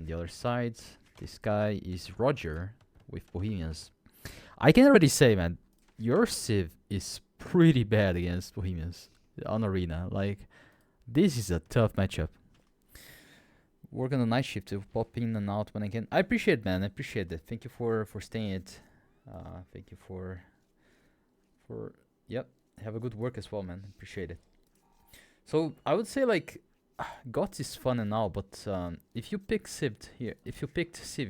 On the other side, this guy is Roger with Bohemians. I can already say, man, your Civ is pretty bad against Bohemians on Arena. Like, this is a tough matchup. Work on the night shift to pop in and out when I can. I appreciate, man. I appreciate that. Thank you for staying it. Thank you for yep. Have a good work as well, man. Appreciate it. So I would say like Goths is fun and all, but if you pick Civ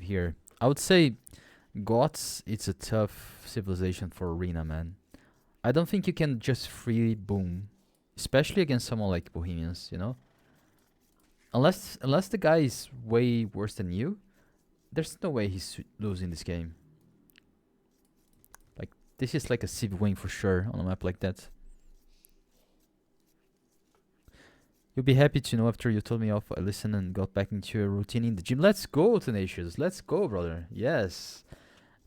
here, I would say Goths. It's a tough civilization for arena, man. I don't think you can just free boom, especially against someone like Bohemians. You know, unless the guy is way worse than you, there's no way he's losing this game. Like this is like a Civ win for sure on a map like that. You'll be happy to know after you told me off, I listened and got back into a routine in the gym. Let's go, Tenacious. Let's go, brother. Yes.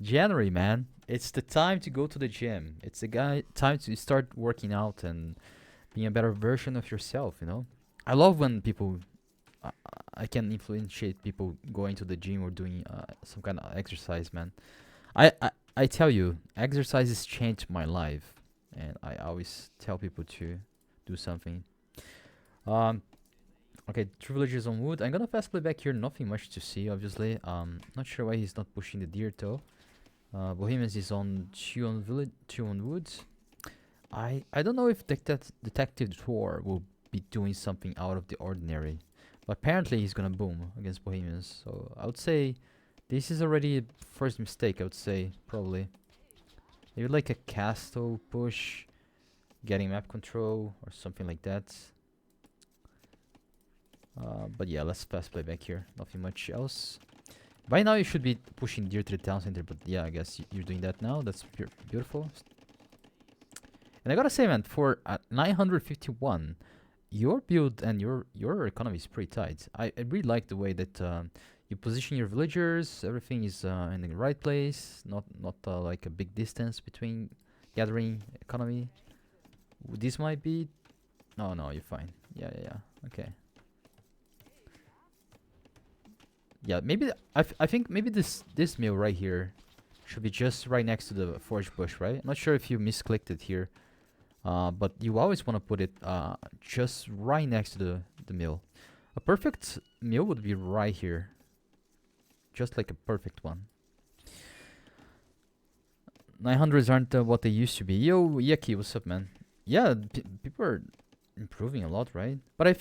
January, man. It's the time to go to the gym. It's the time to start working out and being a better version of yourself, you know? I love when people... I can influentiate people going to the gym or doing some kind of exercise, man. I tell you, exercises changed my life. And I always tell people to do something. Okay, True Villagers on wood. I'm gonna fast play back here. Nothing much to see, obviously. Not sure why he's not pushing the deer though. Bohemians is on 2 on wood. I don't know if Detective Thor will be doing something out of the ordinary, but apparently he's gonna boom against Bohemians. So I would say this is already a first mistake. I would say probably maybe like a castle push, getting map control or something like that. But yeah, let's fast play back here. Nothing much else. By now you should be pushing deer to the town center, but yeah, I guess you're doing that now. That's beautiful. And I gotta say, man, for 951, your build and your economy is pretty tight. I really like the way that you position your villagers. Everything is in the right place. Not like a big distance between gathering economy. This might be... No, you're fine. Yeah. Okay. Yeah, maybe I think maybe this mill right here should be just right next to the forage bush, right? I'm not sure if you misclicked it here, but you always want to put it just right next to the mill. A perfect mill would be right here, just like a perfect one. 900s aren't what they used to be. Yo, Yaki, what's up, man? Yeah, people are improving a lot, right? But I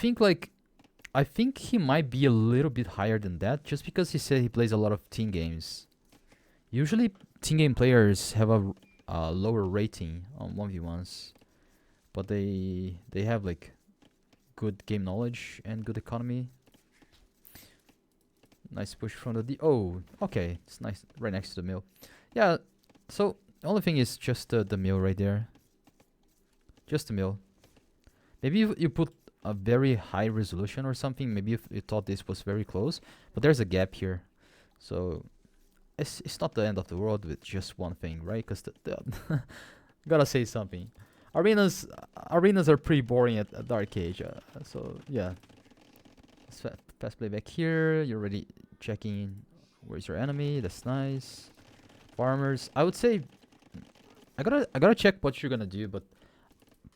think he might be a little bit higher than that, just because he said he plays a lot of team games. Usually, team game players have a lower rating on 1v1s, but they have like good game knowledge and good economy. Nice push from the oh, okay, it's nice right next to the mill. Yeah, so the only thing is just the mill right there. Just the mill. Maybe you put a very high resolution or something. Maybe if you thought this was very close, but there's a gap here, so it's not the end of the world with just one thing, right? Because gotta say something. Arenas are pretty boring at Dark Age, so yeah. Let's fast play back here. You're already checking where's your enemy. That's nice. Farmers. I would say I gotta check what you're gonna do, but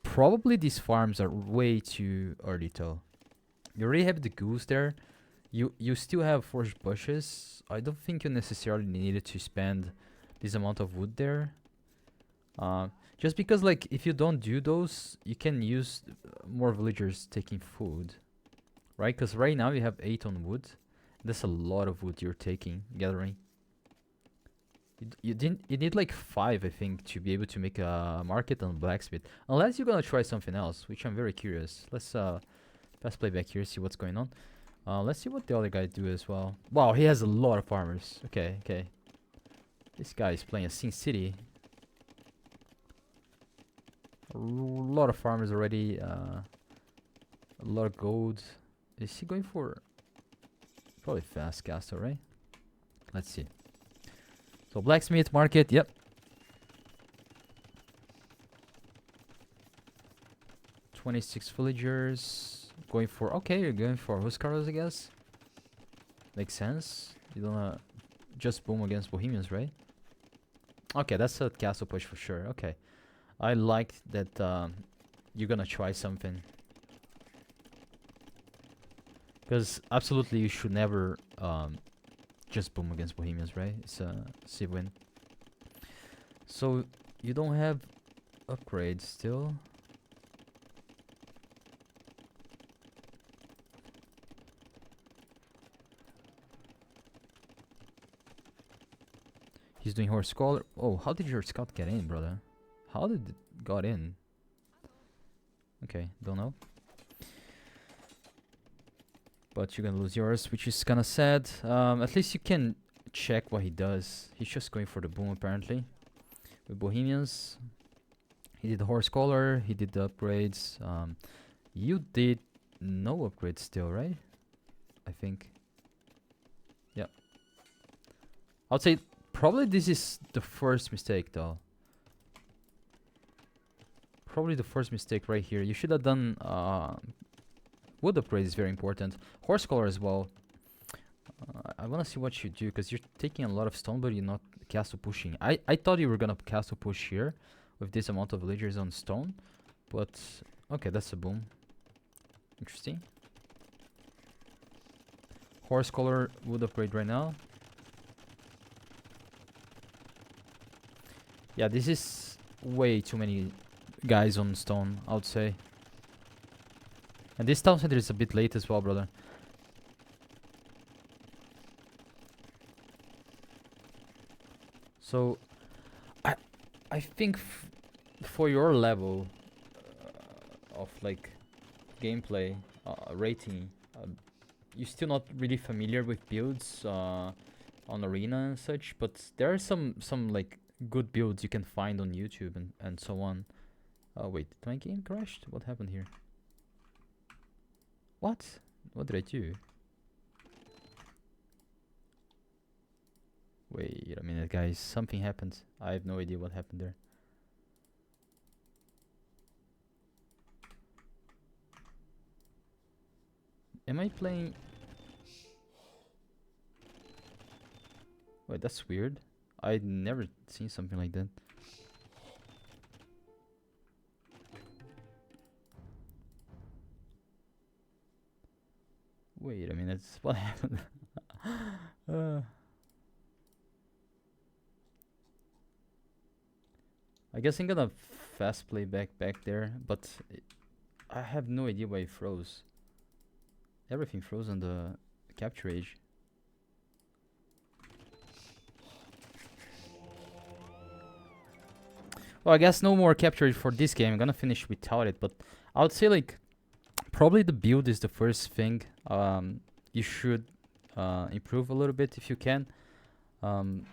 probably these farms are way too early though. You already have the goose there. You still have forest bushes. I don't think you necessarily needed to spend this amount of wood there. Just because like if you don't do those, you can use more villagers taking food, right? Because right now you have 8 on wood. That's a lot of wood you're gathering. You need like 5, I think, to be able to make a market on blacksmith. Unless you're gonna try something else, which I'm very curious. Let's fast play back here, see what's going on. Let's see what the other guy do as well. Wow, he has a lot of farmers. Okay. This guy is playing a Sin City. A lot of farmers already. A lot of gold. Is he going for probably fast castle, right? Let's see. So blacksmith market, yep. 26 villagers. Going for, okay, you're going for Huskarls, I guess. Makes sense. You don't wanna just boom against Bohemians, right? Okay, that's a castle push for sure. Okay. I like that you're gonna try something. Because absolutely you should never just boom against Bohemians, right? It's a C win. So you don't have upgrades still. He's doing horse scholar. Oh, how did your scout get in, brother? How did it got in? Okay, don't know. But you're gonna lose yours, which is kinda sad. At least you can check what he does. He's just going for the boom apparently. With Bohemians. He did the horse collar, he did the upgrades. You did no upgrades still, right? I think. Yeah. I would say probably this is the first mistake though. Probably the first mistake right here. You should have done wood upgrade is very important. Horse collar as well. I wanna see what you do because you're taking a lot of stone, but you're not castle pushing. I thought you were gonna castle push here with this amount of villagers on stone, but okay, that's a boom. Interesting. Horse collar wood upgrade right now. Yeah, this is way too many guys on stone, I would say. And this town center is a bit late as well, brother. So, I think for your level of like gameplay rating, you're still not really familiar with builds on arena and such. But there are some like good builds you can find on YouTube and so on. Wait, did my game crashed? What happened here? What? What did I do? Wait a minute, guys. Something happened. I have no idea what happened there. Am I playing... Wait, that's weird. I'd never seen something like that. Wait a minute, what happened? I guess I'm gonna fast play back there, but I have no idea why it froze. Everything froze on the capture age. Well, I guess no more capture age for this game. I'm gonna finish without it, but I would say like probably the build is the first thing you should improve a little bit if you can.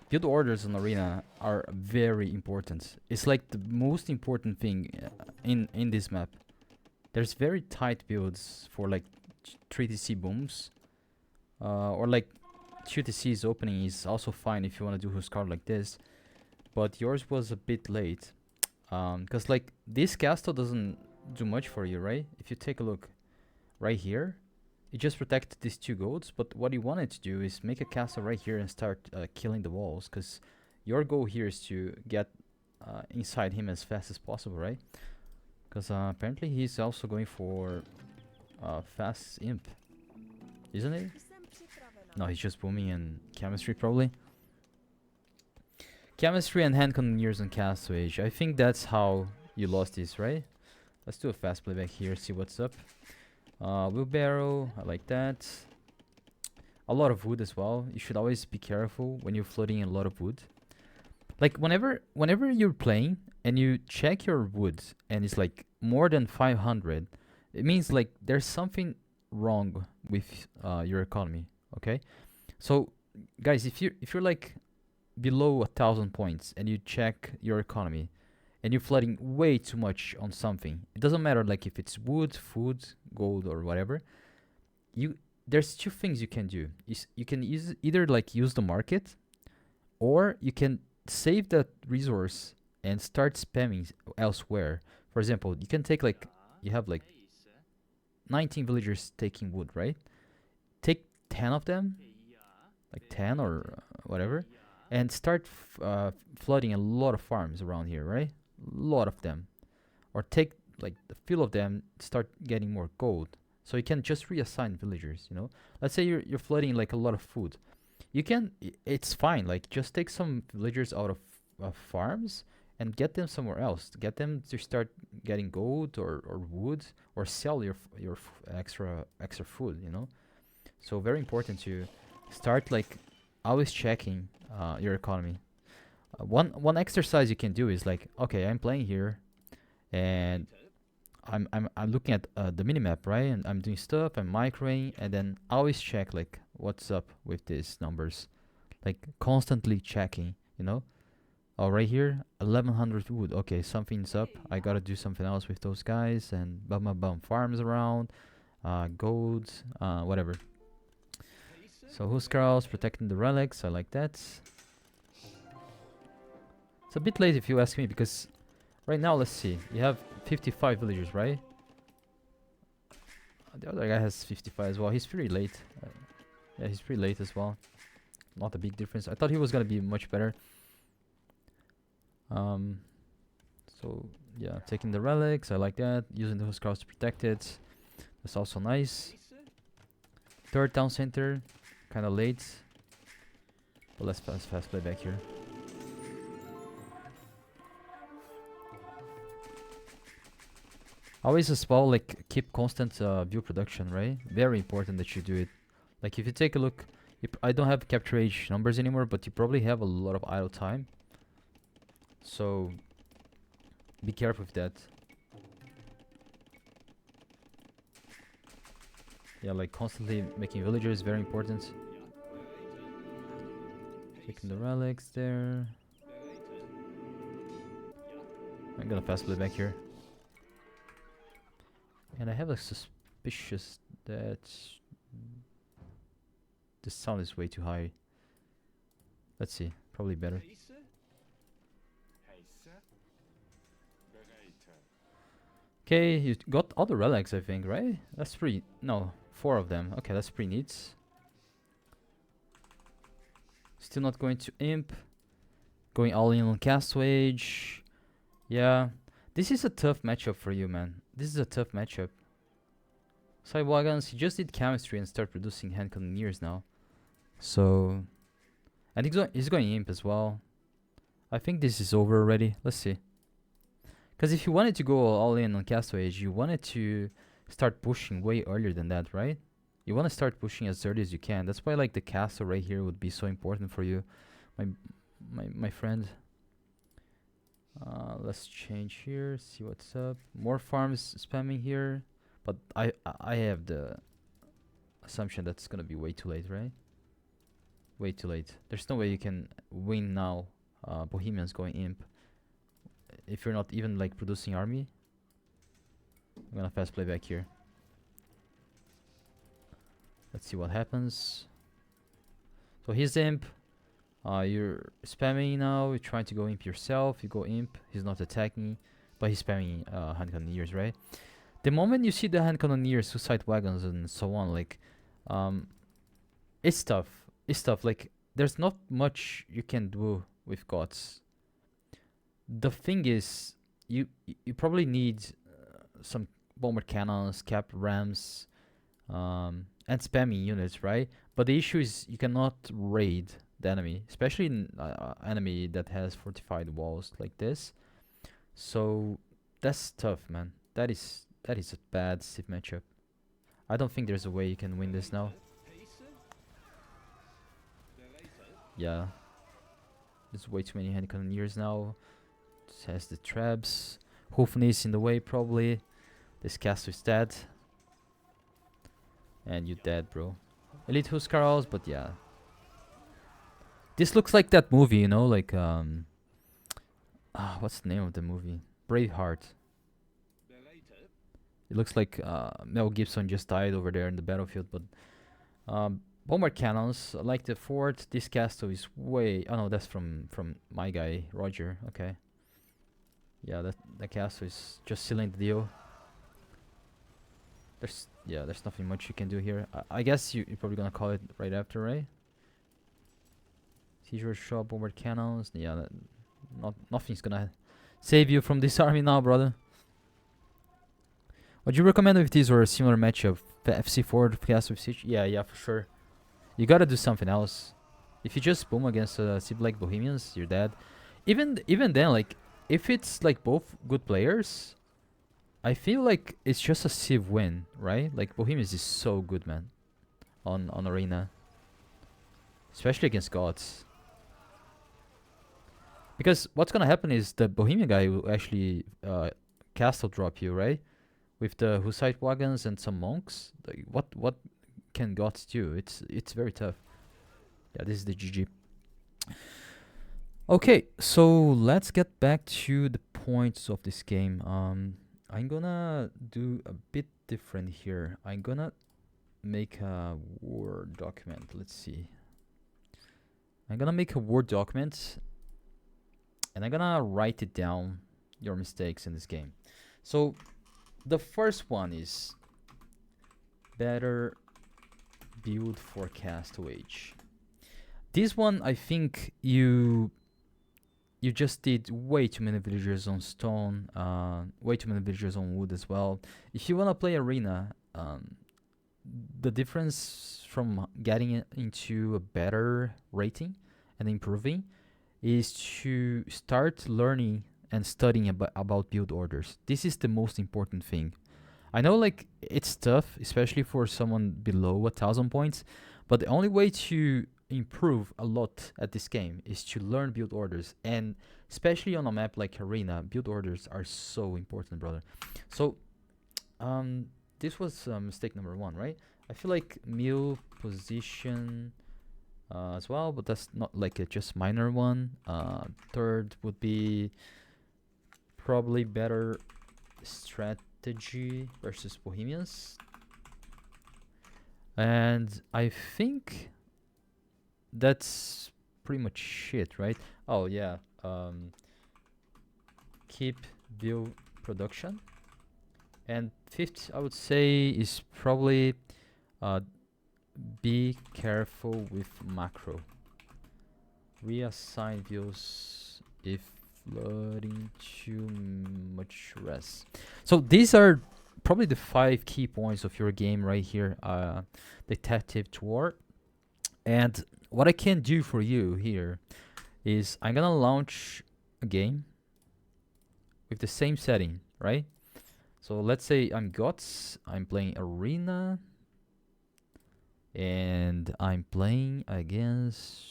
Build orders on arena are very important. It's like the most important thing in this map. There's very tight builds for like 3TC booms, or like 2TC's opening is also fine if you want to do Huskar like this, but yours was a bit late, because like this castle doesn't do much for you, right? If you take a look right here, it just protected these two goats, but what you wanted to do is make a castle right here and start killing the walls, because your goal here is to get inside him as fast as possible, right? Because apparently he's also going for fast imp, isn't it? No, he's just booming and chemistry probably. Chemistry and hand cannoneers on castle age. I think that's how you lost this, right? Let's do a fast playback here, see what's up. Wheelbarrow, I like that. A lot of wood as well. You should always be careful when you're floating in a lot of wood. Like whenever you're playing and you check your wood and it's like more than 500, it means like there's something wrong with your economy. Okay, so guys, if you're like below 1,000 points and you check your economy and you're flooding way too much on something, it doesn't matter like if it's wood, food, gold, or whatever. There's two things you can do. You can either like use the market, or you can save that resource and start spamming elsewhere. For example, you can take like, you have like 19 villagers taking wood, right? Take 10 of them 10 or whatever, and start flooding a lot of farms around here, right? A lot of them. Or take like a few of them, start getting more gold. So you can just reassign villagers, you know? Let's say you're flooding like a lot of food. You can, it's fine, like just take some villagers out of farms and get them somewhere else. Get them to start getting gold or wood, or sell your extra food, you know? So very important to start like always checking your economy. One exercise you can do is like, okay, I'm playing here, and I'm looking at the minimap, right? And I'm doing stuff, I'm microing, and then always check like what's up with these numbers, like constantly checking, you know. Oh, right here, 1100 wood. Okay, something's up. I gotta do something else with those guys, and bum bum bum. Farms around, gold, whatever. So Huskarls protecting the relics. I like that. It's a bit late if you ask me, because right now, let's see. You have 55 villagers, right? The other guy has 55 as well. He's pretty late. Yeah, he's pretty late as well. Not a big difference. I thought he was gonna be much better. So yeah, taking the relics. I like that. Using the Huskarls to protect it. That's also nice. Third town center. Kind of late. But let's fast play back here. Always as well, like keep constant view production, right? Very important that you do it. Like if you take a look, I don't have capture age numbers anymore, but you probably have a lot of idle time. So be careful with that. Yeah, like constantly making villagers is very important. Taking the relics there. I'm gonna fast play back here. And I have a suspicious that the sound is way too high. Let's see, probably better. Okay, you got all the relics, I think, right? That's pretty... No, 4 of them. Okay, that's pretty neat. Still not going to Imp. Going all in on Castle Age. Yeah. This is a tough matchup for you, man. This is a tough matchup. Side Wagons, he just did chemistry and start producing hand cannoneers now. So... And he's going Imp as well. I think this is over already. Let's see. Because if you wanted to go all in on Castle Age, you wanted to start pushing way earlier than that, right? You want to start pushing as early as you can. That's why like the castle right here would be so important for you, my friend. Let's change here. See what's up. More farms spamming here, but I have the assumption that's gonna be way too late, right? Way too late. There's no way you can win now. Bohemians going Imp. If you're not even like producing army. I'm gonna fast play back here. Let's see what happens. So he's Imp. You're spamming now. You're trying to go Imp yourself. You go Imp. He's not attacking, but he's spamming hand cannoneers, right? The moment you see the hand cannoneers, suicide wagons, and so on, like, it's tough. It's tough. Like, there's not much you can do with Goths. The thing is, you probably need some bomber cannons, cap rams, and spamming units, right? But the issue is you cannot raid the enemy, especially in enemy that has fortified walls like this. So that's tough, man. That is a bad Civ matchup. I don't think there's a way you can win this now. Yeah, there's way too many hand cannoneers now. It has the traps. Hoofney's in the way probably. This castle is dead. And you're dead, bro. Elite Huskarls, but yeah. This looks like that movie, you know, like what's the name of the movie? Braveheart. It looks like Mel Gibson just died over there in the battlefield, but bomber cannons, like the fort. This castle is way... Oh no, that's from my guy, Roger. Okay. Yeah, that castle is just sealing the deal. There's nothing much you can do here. I guess you're probably gonna call it right after, right? Teacher shot bombard cannons. Yeah, nothing's gonna save you from this army now, brother. Would you recommend if these were a similar matchup? FC4 Castle with Siege? Yeah, for sure. You gotta do something else. If you just boom against Civ like Bohemians, you're dead. Even then, like, if it's like both good players, I feel like it's just a Civ win, right? Like Bohemians is so good, man, on Arena, especially against Goths. Because what's gonna happen is the Bohemian guy will actually castle drop you, right? With the Hussite wagons and some monks. Like, what can Goths do? It's very tough. Yeah, this is the GG. Okay, so let's get back to the points of this game. I'm gonna do a bit different here. I'm gonna make a Word document. Let's see. I'm gonna make a Word document and I'm gonna write it down, your mistakes in this game. So the first one is better build for Castle Age. This one, I think you just did way too many villagers on stone, way too many villagers on wood as well. If you wanna play Arena, the difference from getting it into a better rating and improving is to start learning and studying about build orders. This is the most important thing. I know, like, it's tough, especially for someone below 1,000 points, but the only way to improve a lot at this game is to learn build orders, and especially on a map like Arena, build orders are so important, brother. So this was mistake number 1, right? I feel like mill position as well, but that's not like a just minor one. Third would be probably better strategy versus Bohemians, and I think that's pretty much it, right? Oh yeah, keep build production, and fifth I would say is probably be careful with macro. Reassign views if flooding too much rest. So these are probably the 5 key points of your game right here. Detective tour. And what I can do for you here is I'm gonna launch a game with the same setting, right? So let's say I'm Goths, I'm playing Arena, and I'm playing against,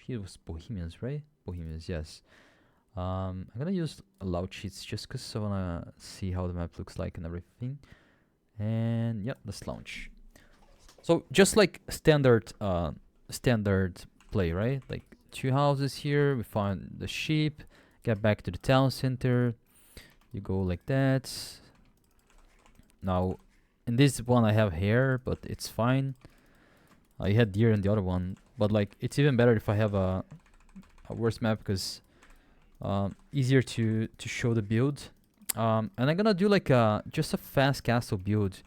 it was Bohemians, right? Bohemians, yes. I'm gonna use loud cheats just because I wanna see how the map looks like and everything. And yeah, let's launch. So just like standard play, right? Like 2 houses here, we find the sheep, get back to the town center, you go like that. Now in this one I have hair, but it's fine. I had deer in the other one, but like it's even better if I have a worse map because easier to show the build. And I'm gonna do like just a fast castle build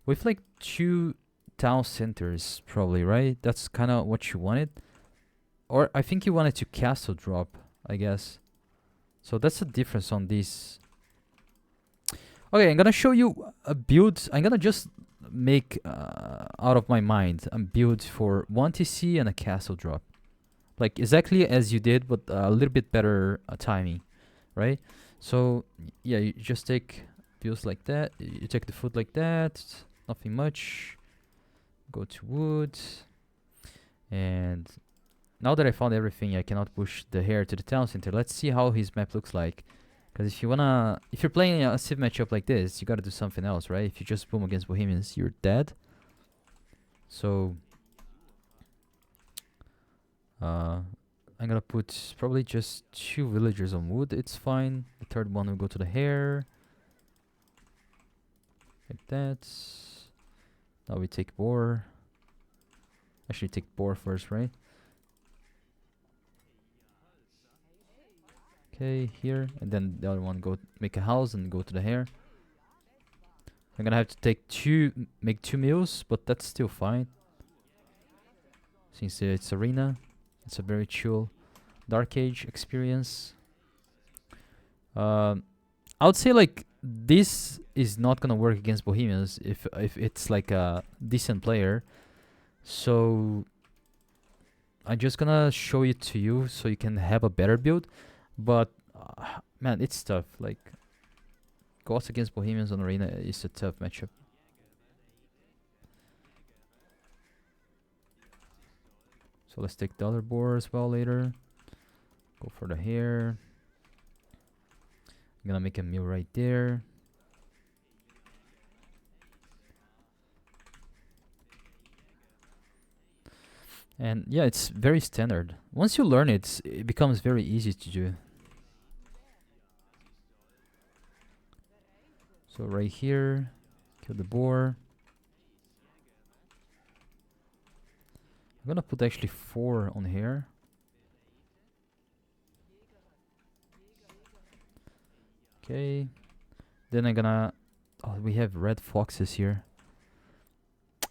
with like 2 town centers probably, right? That's kind of what you wanted, or I think you wanted to castle drop, I guess. So that's the difference on this. Okay, I'm gonna show you a build. I'm gonna just make out of my mind a build for 1 TC and a castle drop, like exactly as you did, but a little bit better timing, right? So yeah, you just take builds like that. You take the food like that, nothing much. Go to wood, and now that I found everything, I cannot push the hare to the town center. Let's see how his map looks like. Because if you're playing a Civ matchup like this, you gotta do something else, right? If you just boom against Bohemians, you're dead. So I'm gonna put probably just 2 villagers on wood. It's fine. The third one will go to the hare, like that. Now we take boar. Actually, take boar first, right? Okay, here, and then the other one go make a house and go to the hare. I'm gonna have to make 2 meals, but that's still fine since it's arena. It's a very chill Dark Age experience. I would say like this is not gonna work against Bohemians if it's like a decent player. So I'm just gonna show it to you so you can have a better build. But man, it's tough. Like Goths against Bohemians on Arena is a tough matchup. So let's take the other board as well later. Go for the hair. I'm gonna make a mill right there. And yeah, it's very standard. Once you learn it, it becomes very easy to do. So right here, kill the boar. I'm gonna put actually 4 on here. Okay. Then I'm gonna... Oh, we have red foxes here.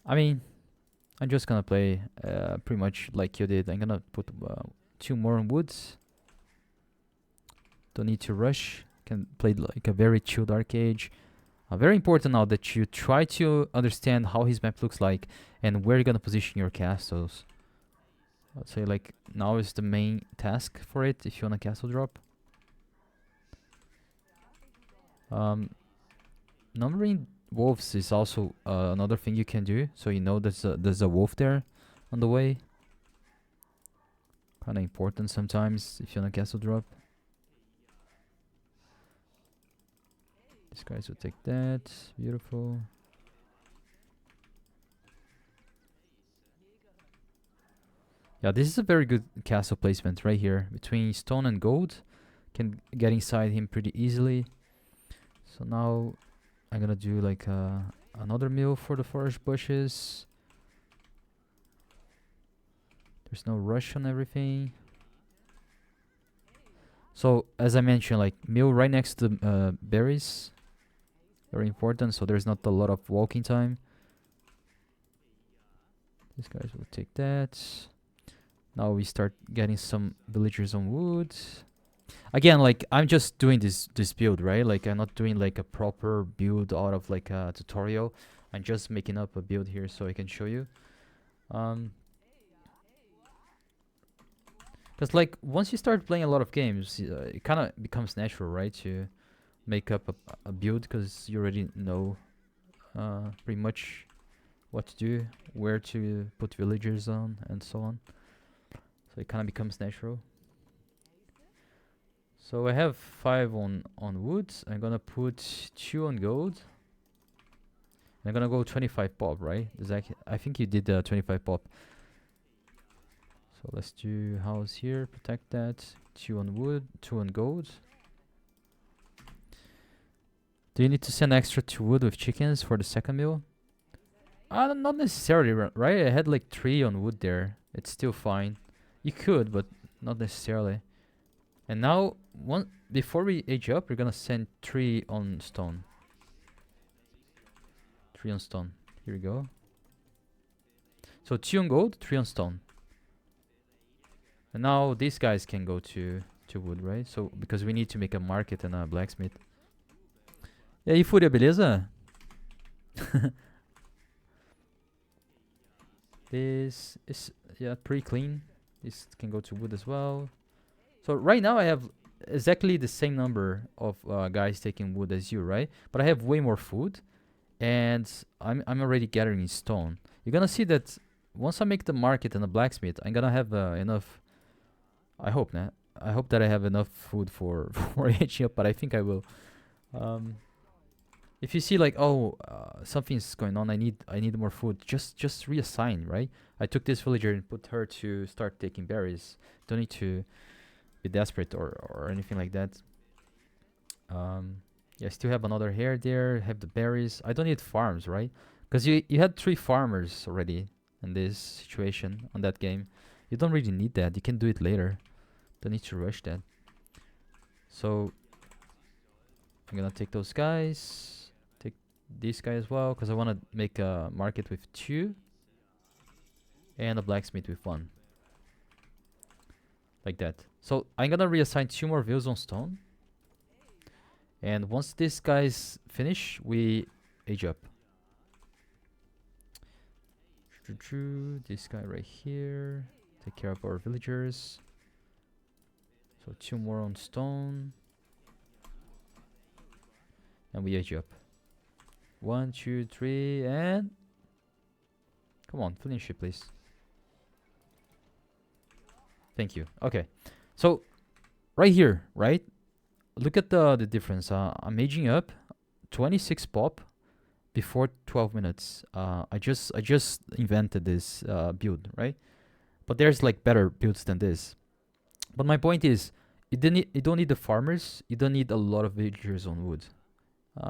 I mean, I'm just gonna play pretty much like you did. I'm gonna put 2 more on woods. Don't need to rush. Can play like a very chill Dark Age. Very important now that you try to understand how his map looks like and where you're gonna position your castles. I'd say like now is the main task for it if you want a castle drop. Numbering wolves is also another thing you can do, so you know there's a wolf there on the way. Kinda important sometimes if you want a castle drop. These guys will take that. Beautiful. Yeah, this is a very good castle placement right here. Between stone and gold. Can get inside him pretty easily. So now I'm gonna do like another mill for the forest bushes. There's no rush on everything. So as I mentioned, like mill right next to the berries. Very important, so there's not a lot of walking time. These guys will take that. Now we start getting some villagers on wood. Again, like I'm just doing this build, right? Like I'm not doing like a proper build out of like a tutorial. I'm just making up a build here so I can show you. Because like once you start playing a lot of games, it kind of becomes natural, right? To make up a build because you already know pretty much what to do, where to put villagers on, and so on. So it kind of becomes natural. So I have 5 on wood. I'm gonna put 2 on gold. I'm gonna go 25 pop, right? I think you did 25 pop. So let's do house here, protect that. 2 on wood, 2 on gold. Do you need to send extra to wood with chickens for the second meal? Not necessarily, right? I had like 3 on wood there. It's still fine. You could, but not necessarily. And now, before we age up, we're gonna send 3 on stone. 3 on stone. Here we go. So 2 on gold, 3 on stone. And now these guys can go to wood, right? So because we need to make a market and a blacksmith. E aí, Fúria, beleza? This is pretty clean. This can go to wood as well. So right now I have exactly the same number of guys taking wood as you, right? But I have way more food, and I'm already gathering stone. You're gonna see that once I make the market and the blacksmith, I'm gonna have enough. I hope not. I hope that I have enough food for aging up, but I think I will. If you see like, oh, something's going on, I need more food. Just reassign, right? I took this villager and put her to start taking berries. Don't need to be desperate or anything like that. Yeah, I still have another hair there. Have the berries. I don't need farms, right? Because you had 3 farmers already in this situation on that game. You don't really need that. You can do it later. Don't need to rush that. So I'm gonna take those guys. Take this guy as well, because I want to make a market with 2 and a blacksmith with 1. like that. So I'm gonna reassign 2 more views on stone. And once these guys finish, we age up. This guy right here. Take care of our villagers. So 2 more on stone. And we age up. 1, 2, 3, and... Come on, finish it, please. Thank you. Okay. So, right here, right? Look at the difference. I'm aging up. 26 pop before 12 minutes. I just invented this build, right? But there's like better builds than this. But my point is, you don't need the farmers. You don't need a lot of villagers on wood.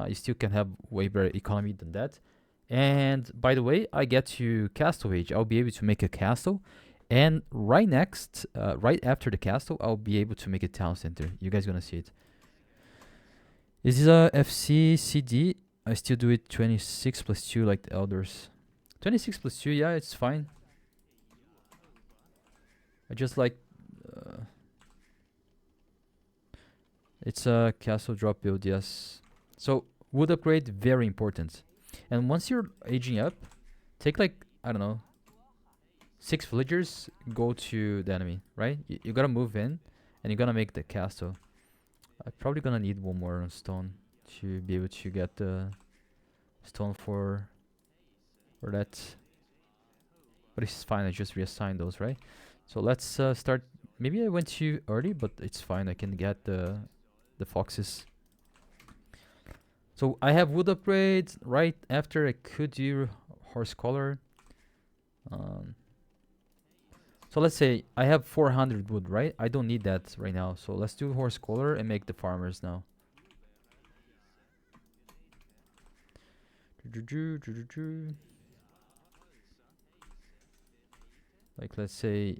You still can have way better economy than that. And by the way, I get to castle age. I'll be able to make a castle. And right next, right after the castle, I'll be able to make a town center. You guys gonna see it. Is this a FC CD? I still do it 26 plus 2 like the elders. 26 plus 2, yeah, it's fine. I just like... it's a castle drop build, yes. So, wood upgrade, very important. And once you're aging up, take like, I don't know, 6 villagers, go to the enemy, right? You gotta move in, and you're gonna make the castle. I'm probably gonna need 1 more on stone to be able to get the stone for that. But it's fine, I just reassigned those, right? So let's start. Maybe I went too early, but it's fine. I can get the foxes. So I have wood upgrade. Right after I could do horse collar. So let's say I have 400 wood, right? I don't need that right now. So let's do horse collar and make the farmers now. Like let's say,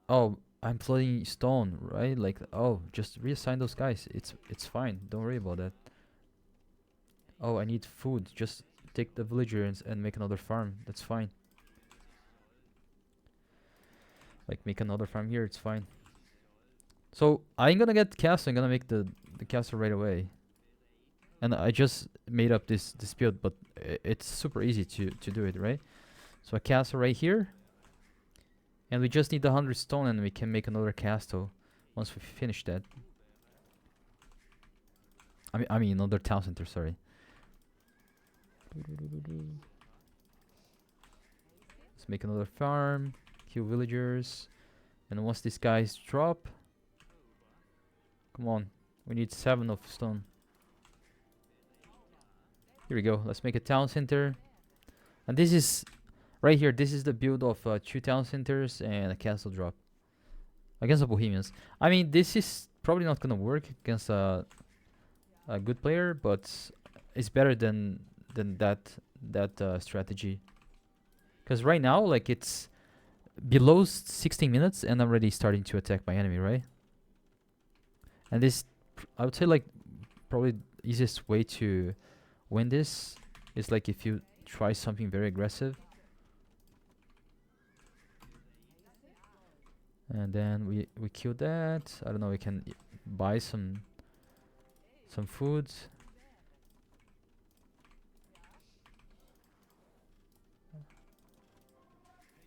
oh, I'm flooding stone, right? Like, oh, just reassign those guys. It's fine. Don't worry about that. Oh, I need food. Just take the villagers and make another farm. That's fine. Like make another farm here. It's fine. So I'm gonna get castle. I'm gonna make the castle right away. And I just made up this build, but it's super easy to do it, right? So a castle right here. And we just need 100 stone and we can make another castle once we finish that. I mean another town center, sorry. Let's make another farm, kill villagers. And once these guys drop... Come on, we need 7 of stone. Here we go, let's make a town center. And this is... Right here, this is the build of 2 town centers and a castle drop against the Bohemians. I mean, this is probably not gonna work against a good player, but it's better than that strategy. Because right now, like it's below 16 minutes, and I'm already starting to attack my enemy, right? And this, I would say, like probably easiest way to win this is like if you try something very aggressive. And then we kill that. I don't know, we can buy some food.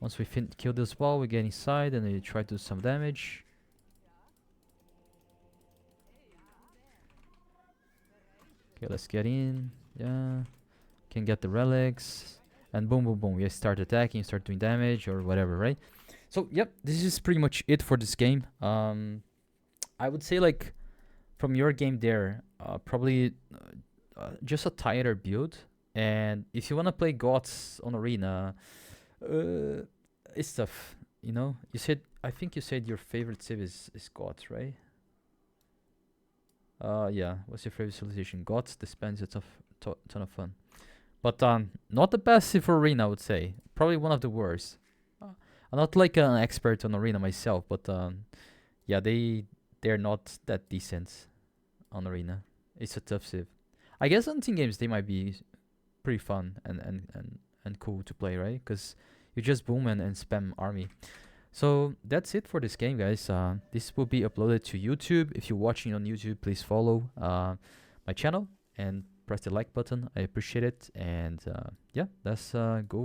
Once we kill this wall, we get inside and we try to do some damage. Okay, let's get in. Yeah. Can get the relics. And boom, boom, boom. We start attacking, start doing damage or whatever, right? So, yep, this is pretty much it for this game. I would say, like, from your game there, probably just a tighter build. And if you want to play Goths on Arena, it's tough, you know? You said, I think you said your favorite civ is Goths, right? Yeah, what's your favorite civilization? Goths dispense a ton of fun. But not the best civ for Arena, I would say. Probably one of the worst. I'm not like an expert on Arena myself, but yeah, they're not that decent on Arena. It's a tough civ. I guess on team games they might be pretty fun and cool to play, right? Because you just boom and spam army. So that's it for this game, guys. This will be uploaded to YouTube. If you're watching on YouTube, please follow my channel and press the like button. I appreciate it. And yeah, let's go